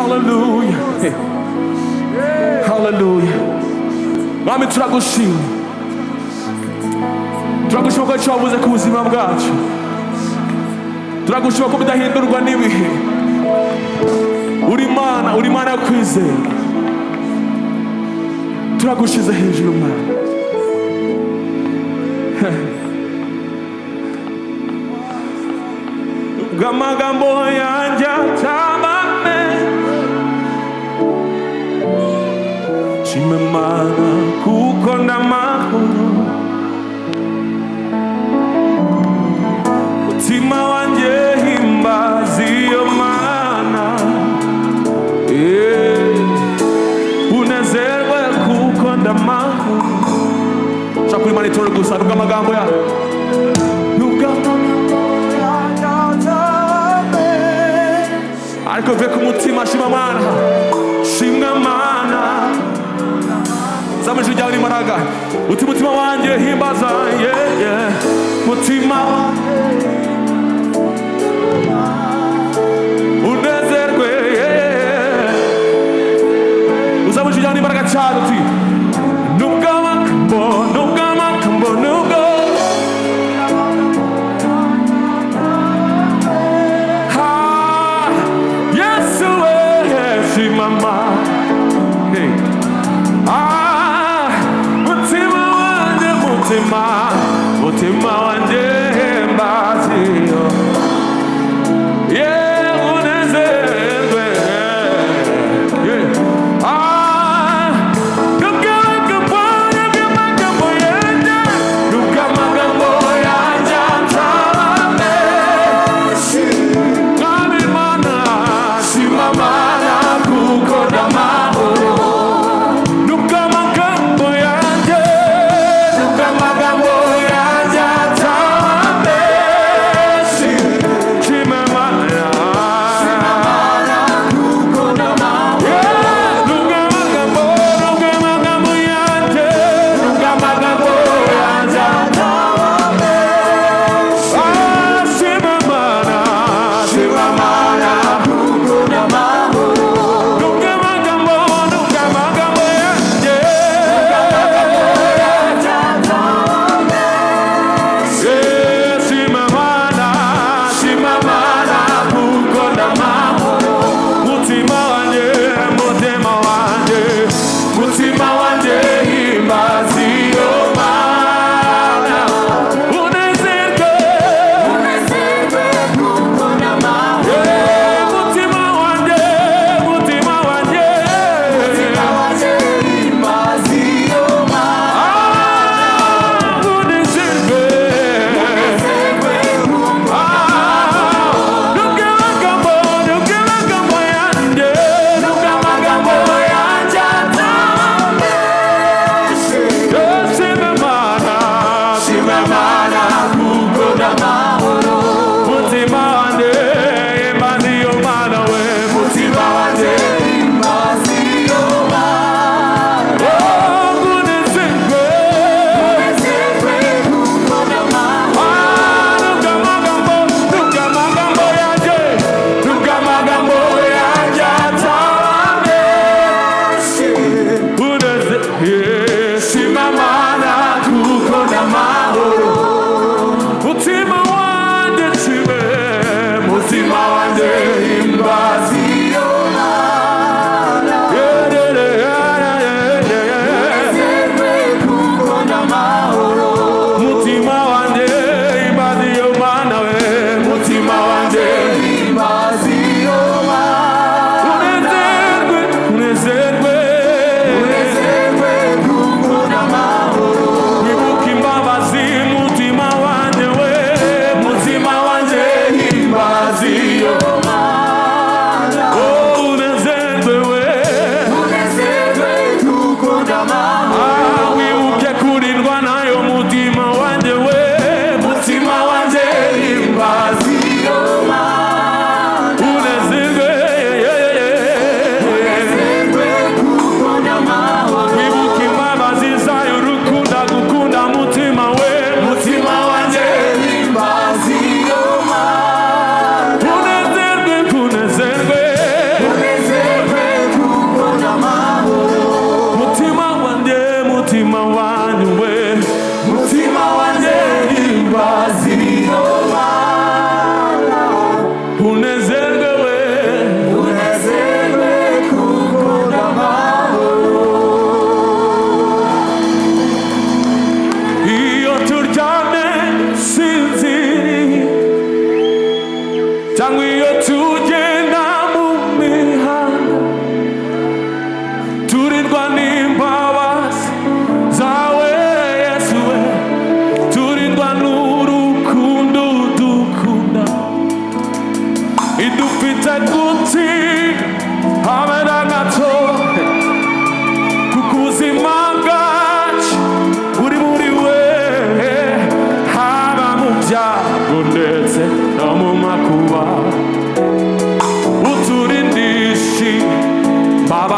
Hallelujah. Hallelujah. Mwami turagushima. Turagushima ko cyavuze ku buzima bwacu. Turagushima ko bidahindurwa n'ibihe. Uri Imana yo kwizera. Turagushize hejuru Mana. Gamagambo yanjye atamame shime Mana kuko ndamahoro mutima wanjye himbaza iyo Mana unezerwe kuko ndamahoro. Shaka Imana itore gusa n'amagambo ya ariko ve ku mutima shima Mana, shimwa Mana. Zamujya uri maraga uti mutima wanjye himbaza mutima unezerwe uzamujya uri maraga cyane uti nubwo Mama, hey, mutima wanjye mbazio, yeah, unezerwe, yeah,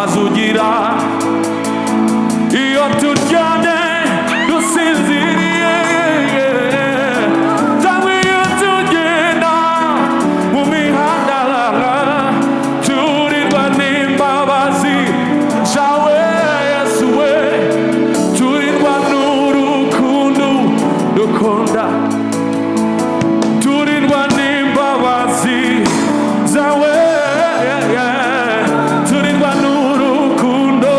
mbabazi ugira iyo turyamye dusinziriye cyangwa iyo tugenda mu mihanda turirwa n'imbabazi zawe Yesu we turirwa n'urukundo dukunda turirwa n'imbabazi zawe turirwa n'urukundo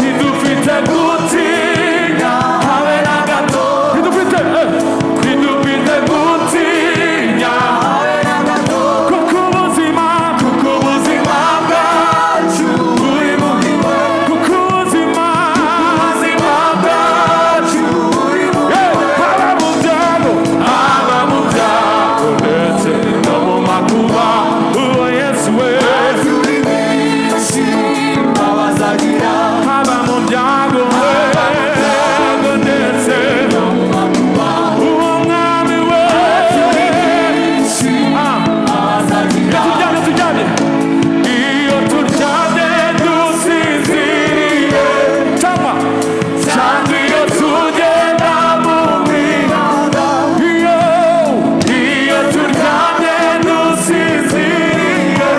bidufite gutinya habe na gato bidufite gutinya habe na gato kuko ubuzima bwacu buri muri we kuko ubuzima bwacu buri muri we haba mu byago ndetse no mu makuba uwo Yesu we haba mu byago ndetse uwo mwami we tujyane iyo turyamye dusinziriye cyangwa iyo tugenda mu mihanda iyo turyamye dusinziriye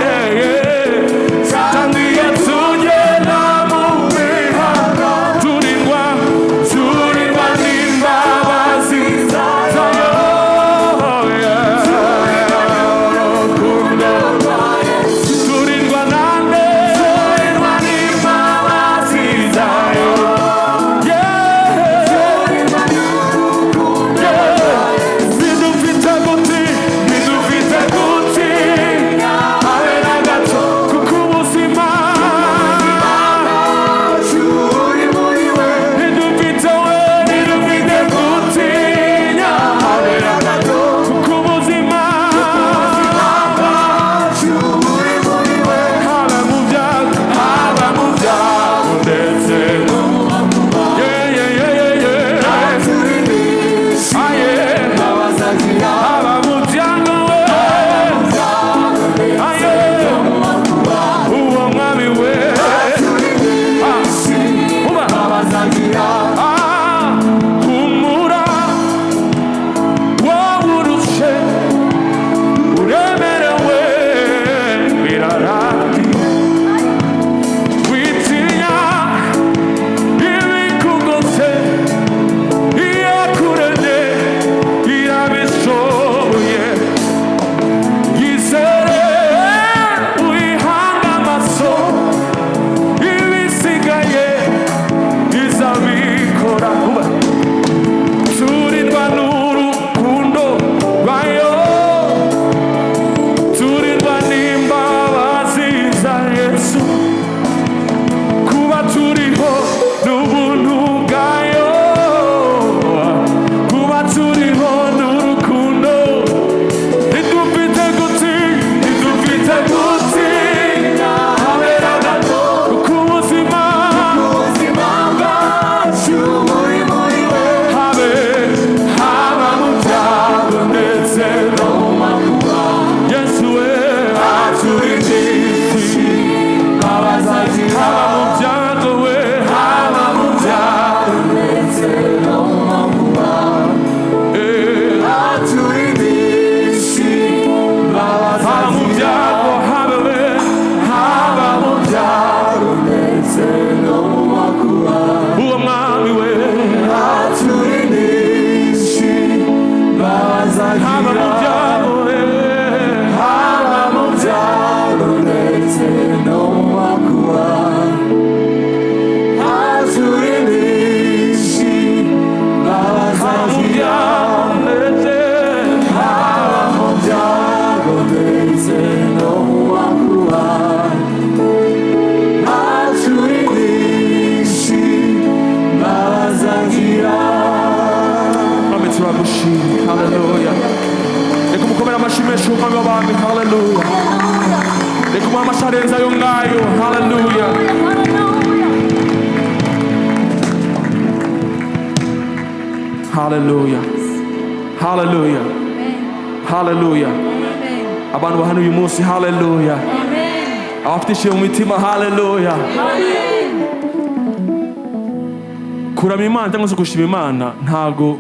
cyangwa iyo tugenda mu mihanda turirwa n'imbabazi zayo turirwa nande turirwa n'imbabazi zayo bidufite gutinya habe na gato kuko ubuzima bidufite gutinya habe na gato kuko ubuzima haba mu byago ndetse haba mu byago uwo mwami we humura wowe urushe uremerewe birarangiye witinya ibikugose iyo kuremye irabishoboye yizere uyihanga amaso ibisigaye izabikora turirwa n'urukundo rwayo turirwa n'imbabazi za Yesu kuba turiho n'ubuntu bwayo kuba turiho n'urukundo ntidufite gutinya habe na gato kuko ubuzima bwacu buri muri we haba mu byago ndetse no mu makuba Yesu we aturindishe haba mu byago we haba mu byago ndetse no mu makuba haba mu byago haba mu byago ndetse no mu makuba uwo mwami we haba mu byago ndetse no mu makuba haba mu byago ndetse no mu makuba Amen turagushimye haleluya reka mukomere amashyi menshi umwami w'abami haleluya reka umuhe amashyi arenze ayo ngayo haleluya haleluya haleluya haleluya abantu bahana uyu munsi haleluya abafite ishimwe mu mitima. Haleluya. Kuramya Imana cyangwa se gushima Imana ntago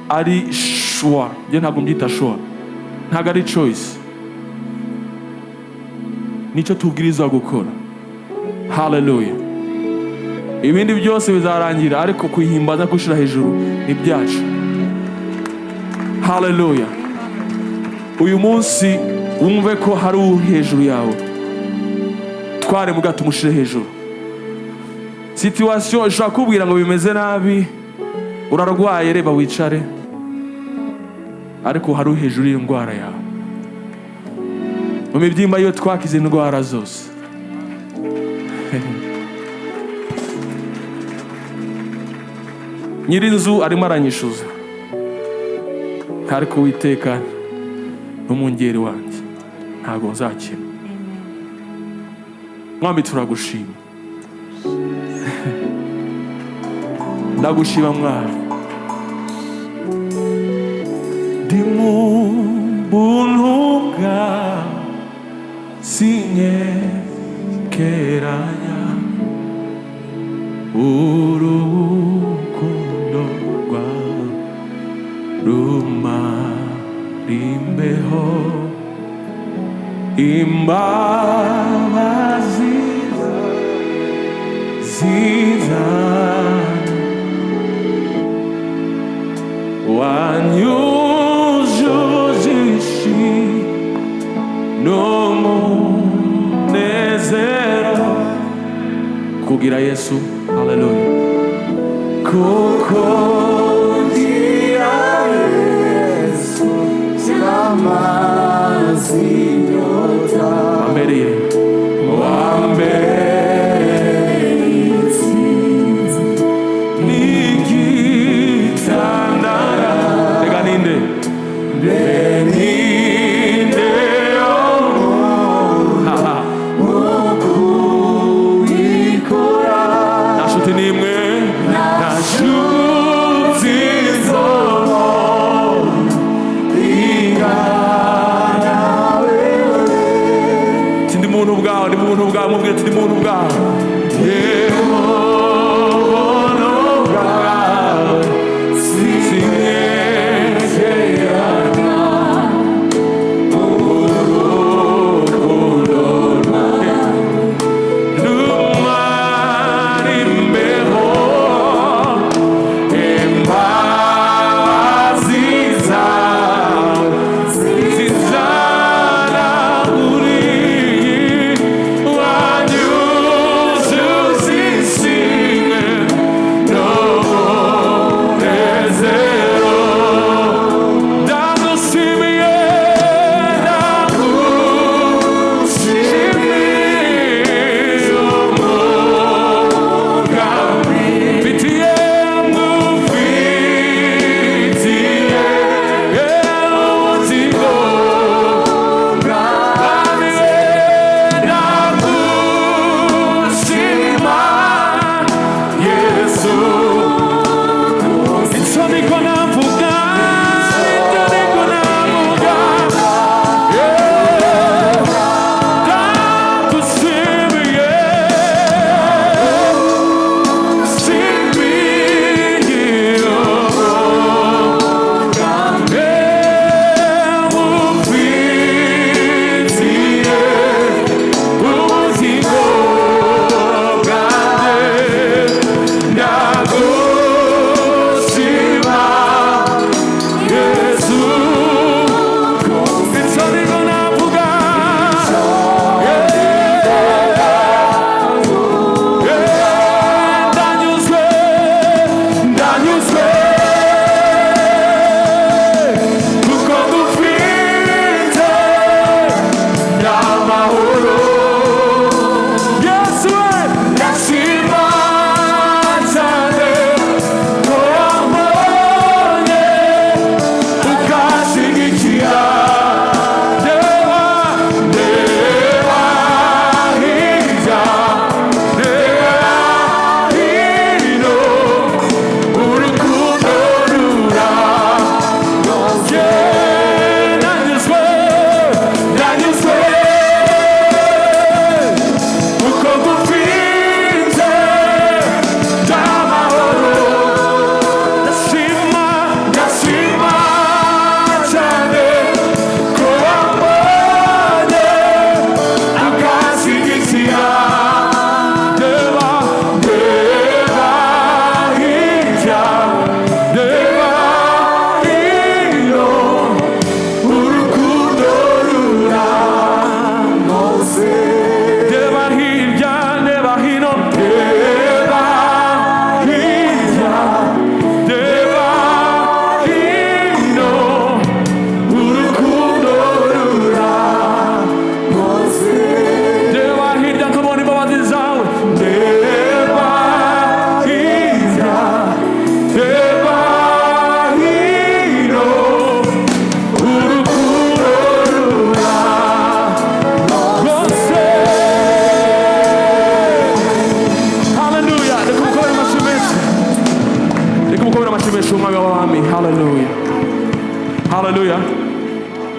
ari sure. Njye ntabwo mbyita sure, ntago ari choice, nicyo tubwirizwa gukora. Haleluya. Ibindi byose bizarangira, ariko kwihimbaza gushira hejuru ni byacu. Haleluya. Uyu munsi wumve ko hari uri hejuru yawe, tware muga tumushire hejuru. Situation ishaka kubwira ngo bimeze nabi, urarwaye, reba wicare, ariko hari uri hejuru y'indwara yawe. Mu mibyimba yo twakize indwara zose. Nyirinzu arimo aranyishuza, ariko Uwiteka n'umwungeri wanjye ntabwo nzakena. Mwami turagushima, ndagushima Mwami. Ndi mu buntu bwawe sinyegeranya, urukundo rwawe rumara imbeho, imbabazi zizana wanyujuje n'umunezero kugira Yesu. Haleluya. Kuko ngira Yesu z'amazi inyota, wambereye intsinzi n'igitandara. Reka ninde mubwira ati ndi muntu bwawe.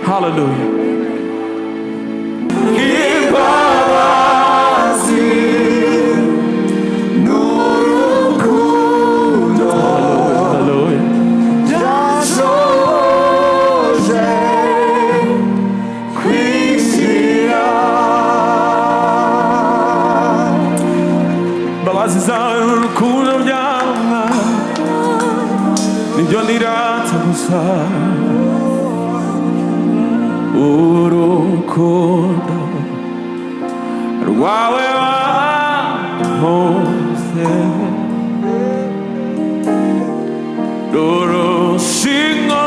Hallelujah. urukundo rwawe wahose rurushingo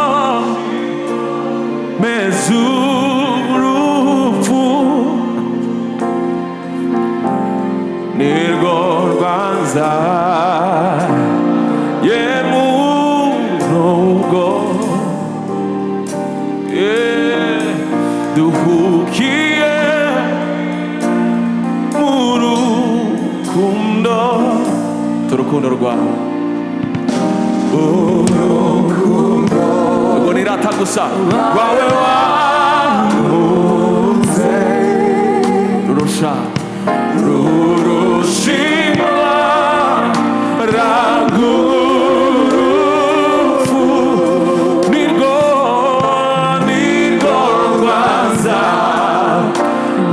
mezurupfu nirwo rwanza duhukiye mu rukundo turukundo rwawe urukundo rwo nirata gusa rwawe wamuze rurusha rurushima ragurupfu nirwo rwanza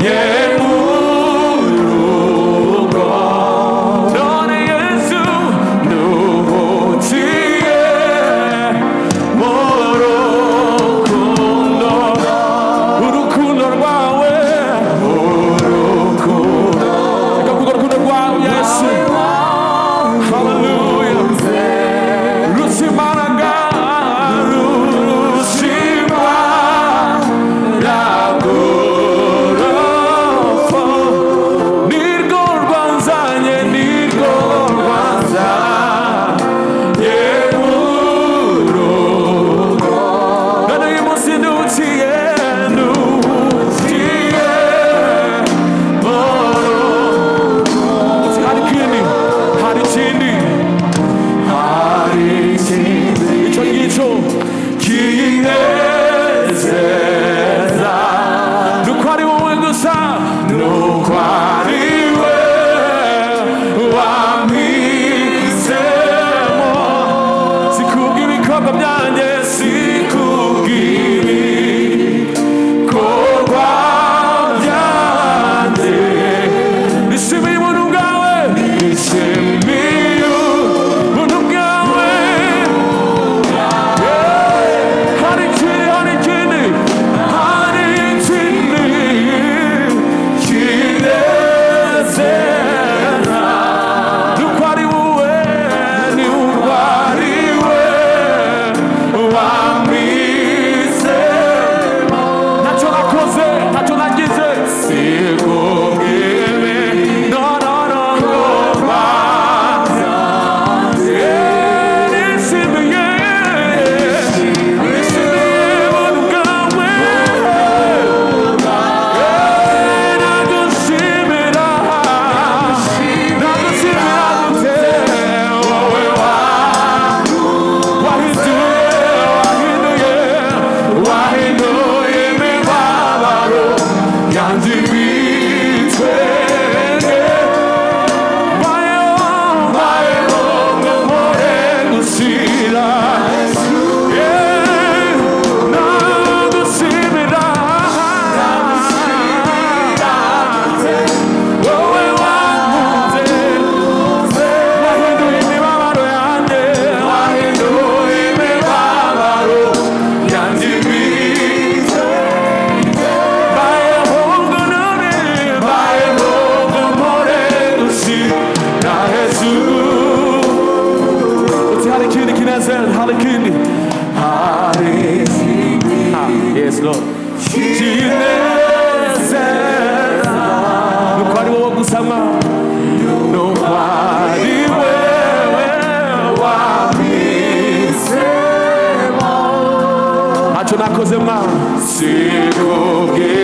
yemurugo none Yesu nuhutiye mu rukundo urukundo rwawe urukundo reka kuko urukundo rwawe Yesu hallelujah rusimaraga rurushima Yes, Lord. Nukwari wowe gusama nukwari wewe wamisemo acho nakoze mwa sikubwiwe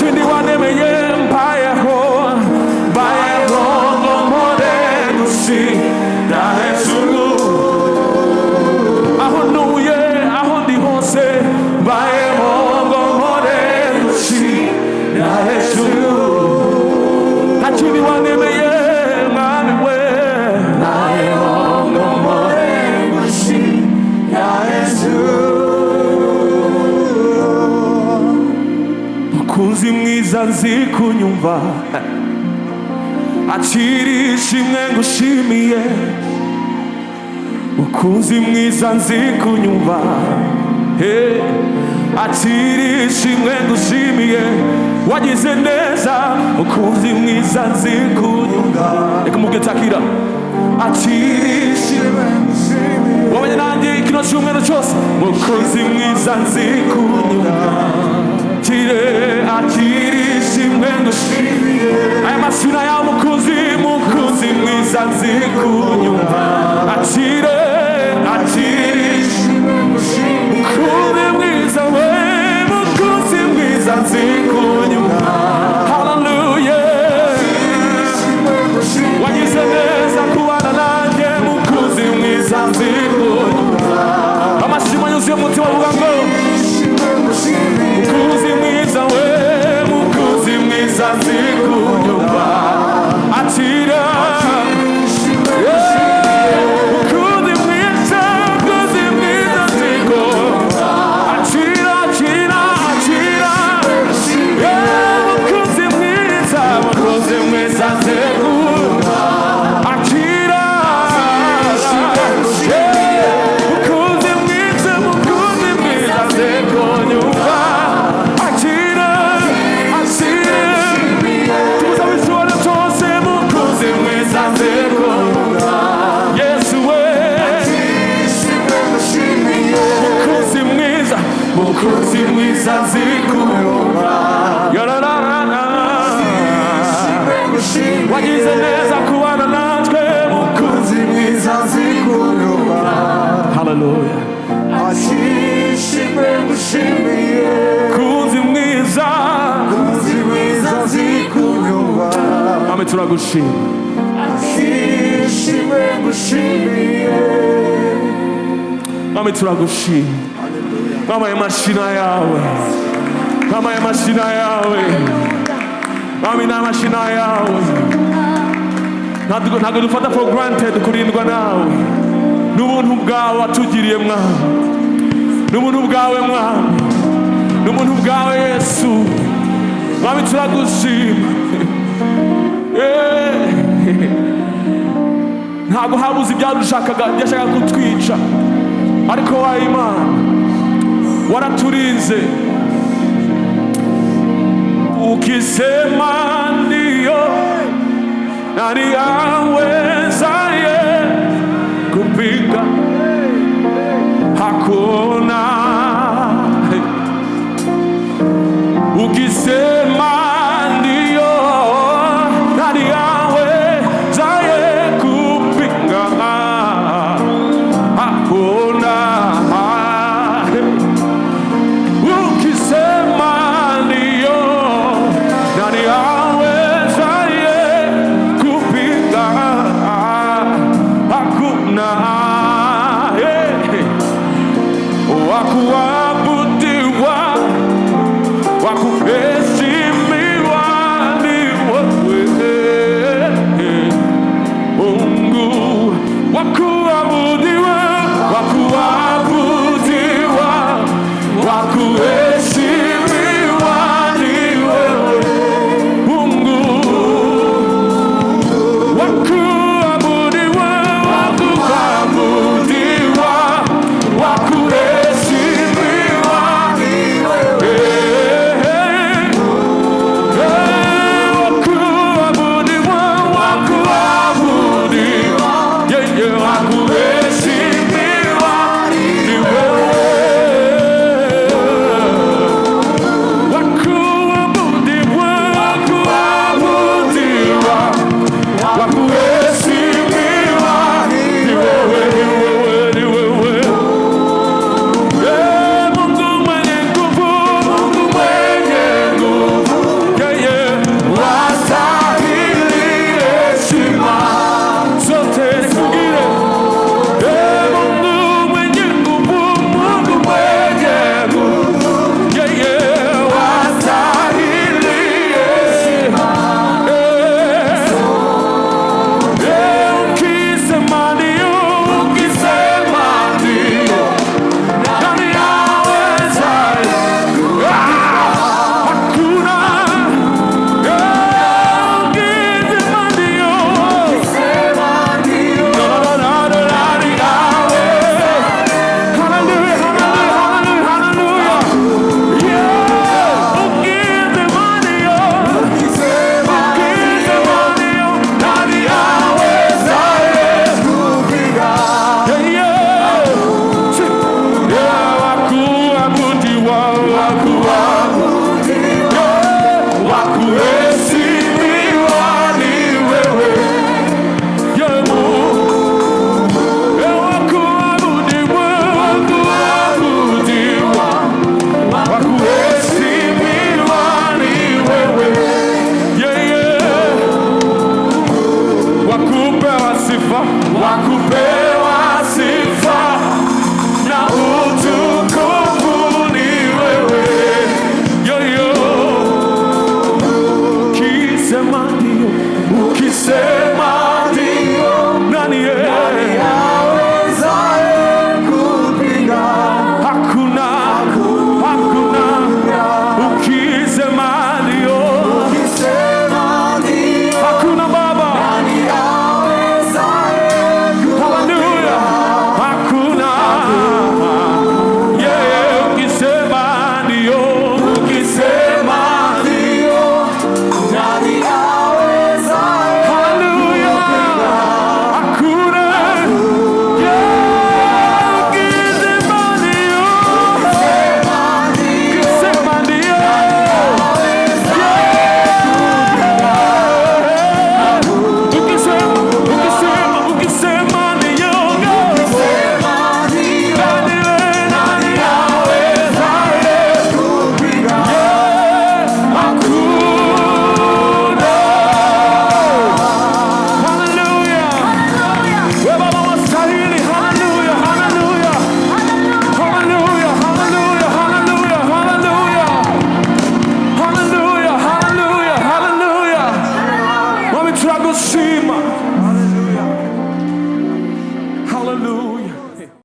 chini wanemeye mbayeho ngo mpore gushira hejuru aho ntuye aho ndi hose mbayeho ngo mpore gushira hejuru nta kindi wanemeye mwami we mbayeho ngo mpore gushira hejuru mukunzi mwiza nzi kunyumva akira ishimwe ngushimiye mukunzi mwiza nzi kunyumva akira ishimwe ngushimiye wagize neza mukunzi mwiza nzi kunyumva reka mubwire akira ishimwe ngushimiye wamenye nanjye kino cyumweru cyose mukunzi mwiza nzi kunyumva akira ishimwe ngushimiye aya masina ya mukunzi mwiza nzi kunyumva akira ishimwe ngushimiye mukunzi mwiza we mukunzi mwiza nzi kunyumva hallelujah wagize neza kubana nanjye mukunzi mwiza nzi kunyumva amashimo yuzuye umutima uvuga ngo mukunzi mwiza we mukunzi mwiza nzi kunyumva akira mukunzi mwiza nzi kunyumva akira mukunzi mwiza nzi kunyumva akira mukunzi mwiza nzi kunyumva akira tubuza bishobora byose mukunzi mwiza nzi kunyumva yesu we mukunzi mwiza nzi kunyumva wagize neza kubana natwe mukunzi mwiza nzi kunyumva haleluya ashimwe ngushimiye mukunzi mwiza nzi kunyumva ame turagushima ashimwe ngushimiye ame turagushima kama ya mashina yawe Mami na mashina yawe ntabwo dufata for granted kurindwa nawe n'ubuntu bwawe watugiriye mwami n'ubuntu bwawe mwami n'ubuntu bwawe Yesu mwami turagushima ntabwo habuze ibyashakaga kutwica ariko wa Imana waraturinze ukisema ndio nani awezaye kupinga hakuna ukisema ndio nani awezaye kupinga hakuna ukisema ndio nani awezaye kupinga turagushima